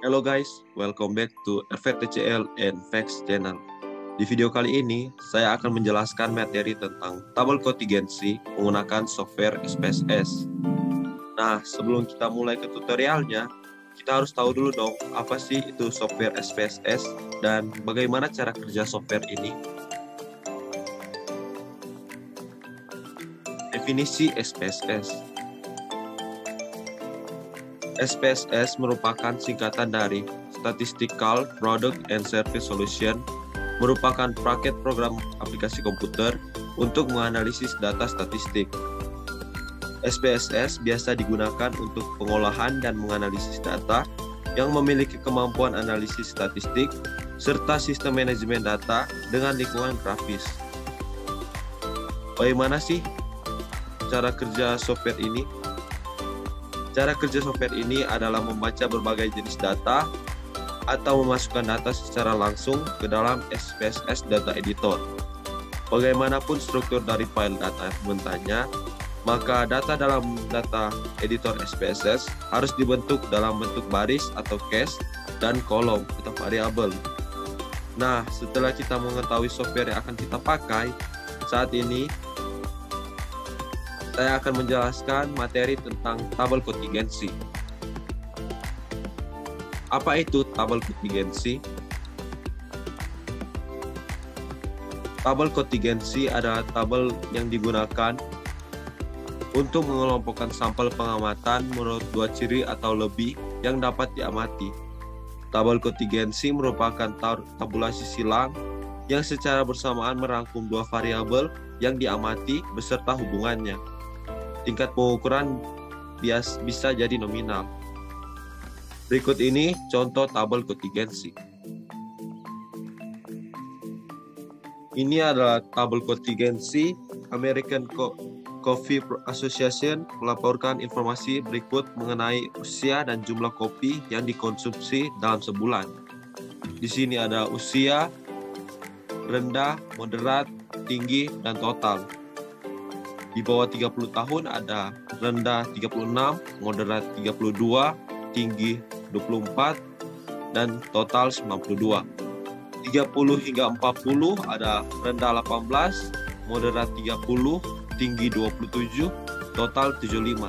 Hello guys, welcome back to FTCL and Facts Channel. Di video kali ini, saya akan menjelaskan materi tentang tabel kontingensi menggunakan software SPSS. Nah, sebelum kita mulai ke tutorialnya, kita harus tahu dulu dong, apa sih itu software SPSS dan bagaimana cara kerja software ini. Definisi SPSS. SPSS merupakan singkatan dari Statistical Product and Service Solution, merupakan paket program aplikasi komputer untuk menganalisis data statistik. SPSS biasa digunakan untuk pengolahan dan menganalisis data yang memiliki kemampuan analisis statistik serta sistem manajemen data dengan lingkungan grafis. Bagaimana sih cara kerja software ini? Cara kerja software ini adalah membaca berbagai jenis data atau memasukkan data secara langsung ke dalam SPSS Data Editor. Bagaimanapun struktur dari file data mentahnya, maka data dalam data editor SPSS harus dibentuk dalam bentuk baris atau case dan kolom atau variabel. Nah, setelah kita mengetahui software yang akan kita pakai, saat ini saya akan menjelaskan materi tentang tabel kontingensi. Apa itu tabel kontingensi? Tabel kontingensi adalah tabel yang digunakan untuk mengelompokkan sampel pengamatan menurut dua ciri atau lebih yang dapat diamati. Tabel kontingensi merupakan tabulasi silang yang secara bersamaan merangkum dua variabel yang diamati beserta hubungannya. Tingkat pengukuran bisa jadi nominal. Berikut ini contoh tabel kontingensi. Ini adalah tabel kontingensi. American Coffee Association melaporkan informasi berikut mengenai usia dan jumlah kopi yang dikonsumsi dalam sebulan. Di sini ada usia, rendah, moderat, tinggi, dan total. Di bawah 30 tahun ada rendah 36, moderat 32, tinggi 24, dan total 92. 30 hingga 40 ada rendah 18, moderat 30, tinggi 27, total 75.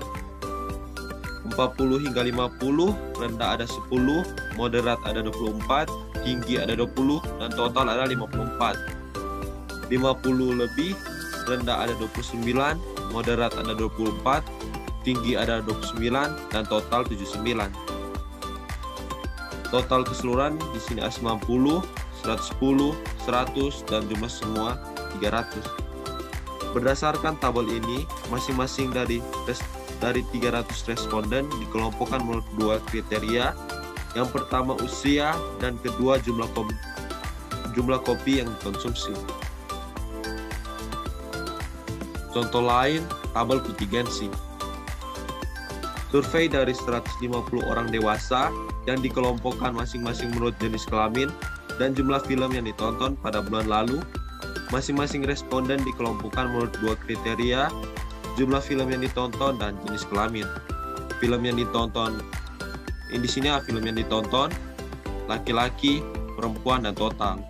40 hingga 50, rendah ada 10, moderat ada 24, tinggi ada 20, dan total ada 54. 50 lebih, rendah ada 29, moderat ada 24, tinggi ada 29, dan total 79. Total keseluruhan di sini ada 90, 110, 100, dan jumlah semua 300. Berdasarkan tabel ini, masing-masing dari 300 responden dikelompokkan menurut dua kriteria. Yang pertama usia, dan kedua jumlah kopi yang dikonsumsi. Contoh lain, tabel kontingensi. Survei dari 150 orang dewasa yang dikelompokkan masing-masing menurut jenis kelamin dan jumlah film yang ditonton pada bulan lalu. Masing-masing responden dikelompokkan menurut dua kriteria, jumlah film yang ditonton dan jenis kelamin. Film yang ditonton, di sini film yang ditonton, laki-laki, perempuan, dan total.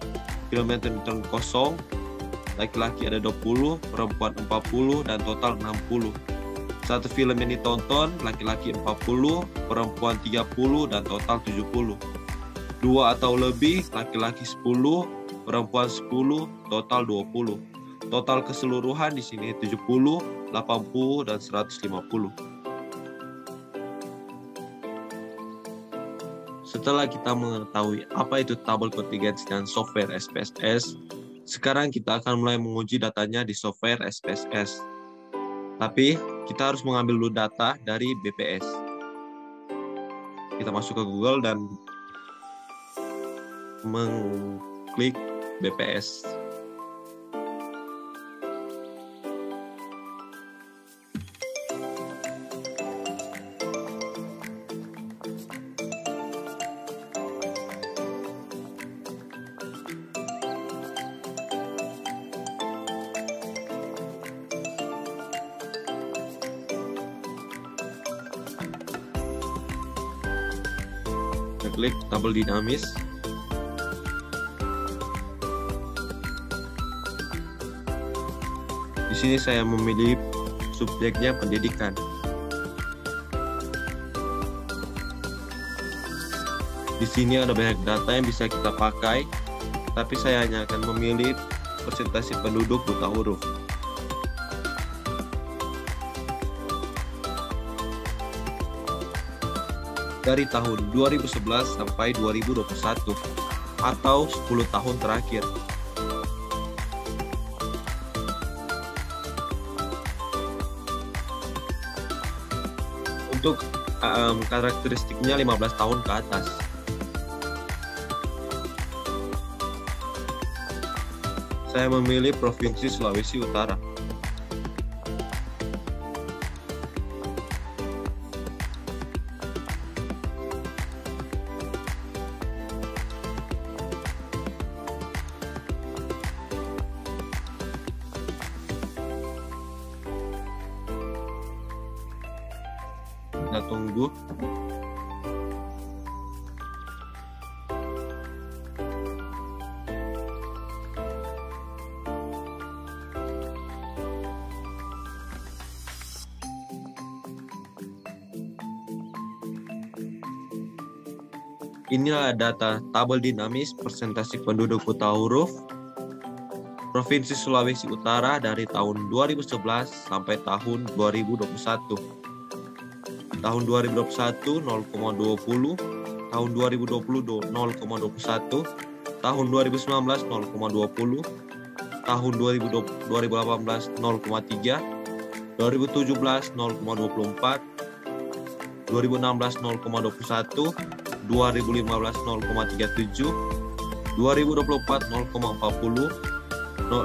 Film yang ditonton kosong, laki-laki ada 20, perempuan 40, dan total 60. Satu film yang ditonton, laki-laki 40, perempuan 30, dan total 70. Dua atau lebih, laki-laki 10, perempuan 10, total 20. Total keseluruhan di sini 70, 80, dan 150. Setelah kita mengetahui apa itu tabel kontingensi dan software SPSS, sekarang kita akan mulai menguji datanya di software SPSS. Tapi kita harus mengambil dulu data dari BPS. Kita masuk ke Google dan mengklik BPS. Kita klik tabel dinamis. Di sini saya memilih subjeknya pendidikan. Di sini ada banyak data yang bisa kita pakai, tapi saya hanya akan memilih persentase penduduk buta huruf. Dari tahun 2011 sampai 2021 atau 10 tahun terakhir. Untuk karakteristiknya 15 tahun ke atas. Saya memilih Provinsi Sulawesi Utara. Kita tunggu. Inilah data tabel dinamis persentase penduduk buta huruf Provinsi Sulawesi Utara dari tahun 2011 sampai tahun 2021. Tahun 2021 0,20, tahun 2020 0,21, tahun 2019 0,20, tahun 2018 0,3, 2017 0,24, 2016 0,21, 2015 0,37, 2024 0,40,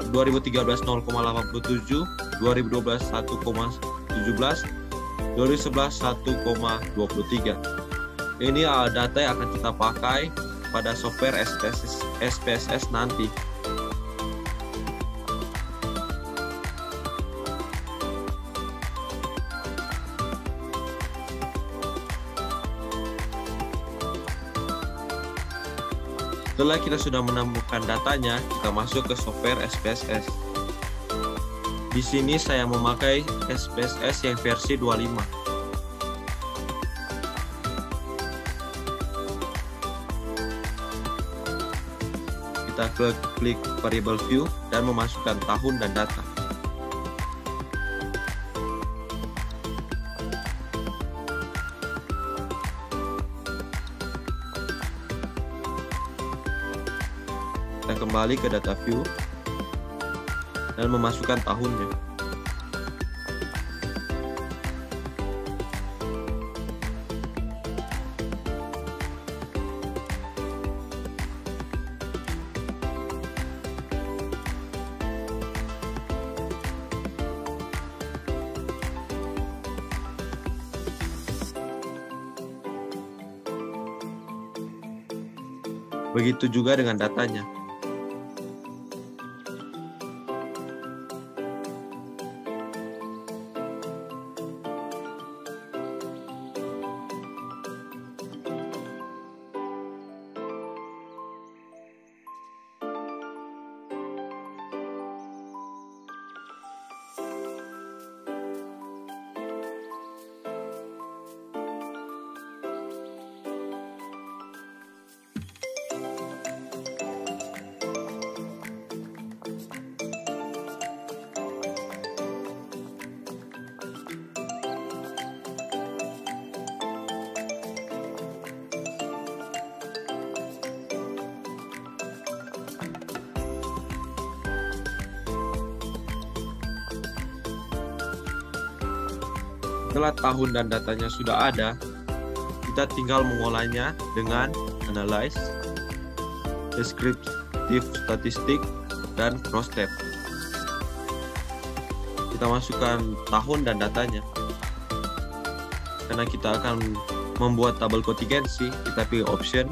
2013 0,87, 2012 1,17, 2011 1,23. Ini data yang akan kita pakai pada software SPSS nanti. Setelah kita sudah menemukan datanya, kita masuk ke software SPSS. Di sini saya memakai SPSS yang versi 25. Kita klik variable view dan memasukkan tahun dan data. Kita kembali ke data view dan memasukkan tahunnya. Begitu juga dengan datanya. Setelah tahun dan datanya sudah ada, kita tinggal mengolahnya dengan analyze, descriptive statistik, dan cross-tab. Kita masukkan tahun dan datanya. Karena kita akan membuat tabel kontingensi, kita pilih option,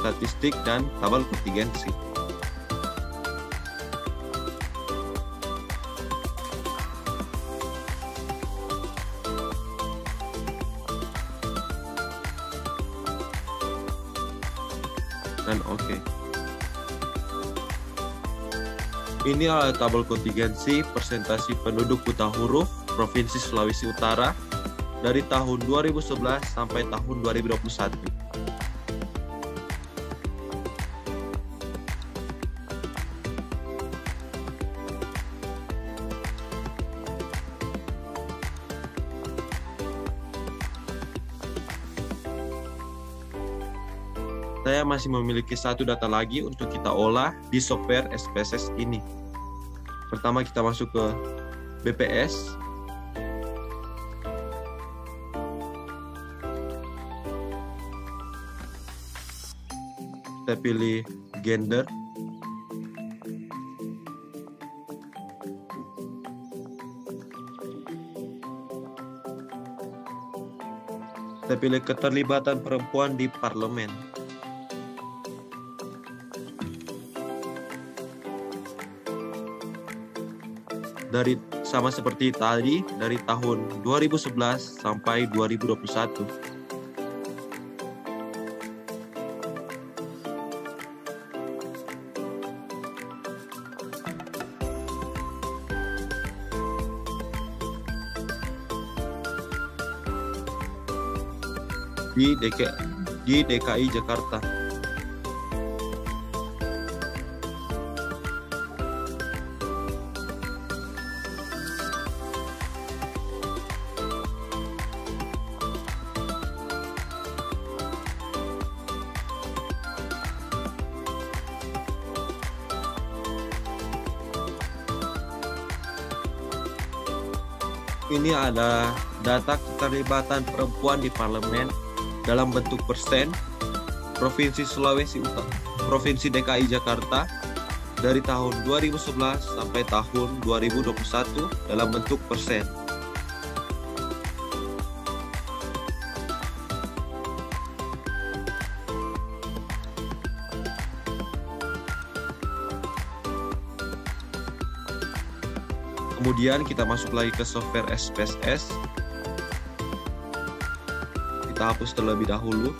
statistik, dan tabel kontingensi. dan oke. Ini adalah tabel kontingensi persentase penduduk buta huruf Provinsi Sulawesi Utara dari tahun 2011 sampai tahun 2021. Saya masih memiliki satu data lagi untuk kita olah di software SPSS ini. Pertama kita masuk ke BPS. Kita pilih gender. Kita pilih keterlibatan perempuan di parlemen. Dari sama seperti tadi, dari tahun 2011 sampai 2021. Di DKI Jakarta. Ini ada data keterlibatan perempuan di parlemen dalam bentuk persen Provinsi Sulawesi Utara, Provinsi DKI Jakarta dari tahun 2011 sampai tahun 2021 dalam bentuk persen. Kemudian kita masuk lagi ke software SPSS. Kita hapus terlebih dahulu.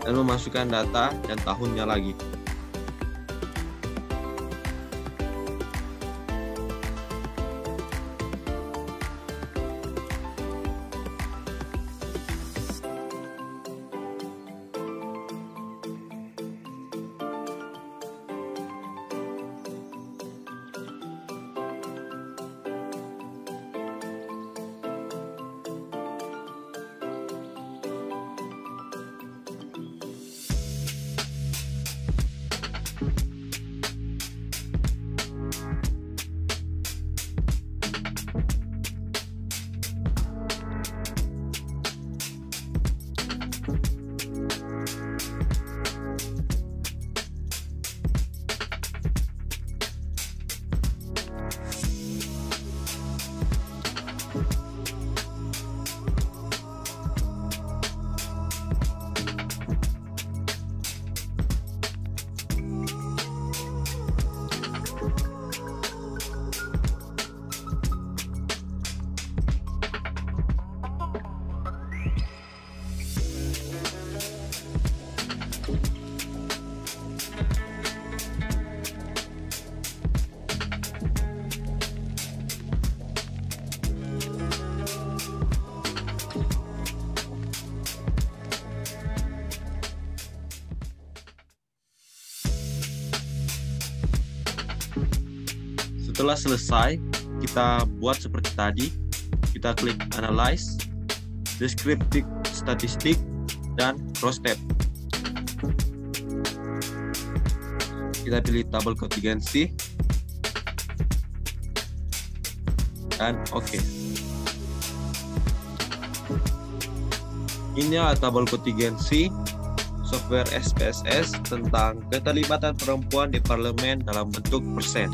Dan memasukkan data dan tahunnya lagi. Setelah selesai, kita buat seperti tadi. Kita klik Analyze, Descriptive Statistik, dan Cross-Tab. Kita pilih tabel kontingensi, dan oke. Ini adalah tabel kontingensi software SPSS tentang keterlibatan perempuan di parlemen dalam bentuk persen.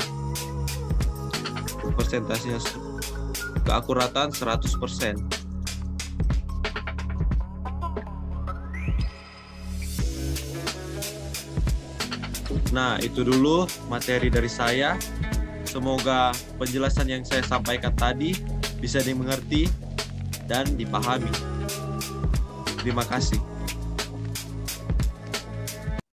Persentasenya keakuratan 100%. Nah, itu dulu materi dari saya. Semoga penjelasan yang saya sampaikan tadi bisa dimengerti dan dipahami. Terima kasih.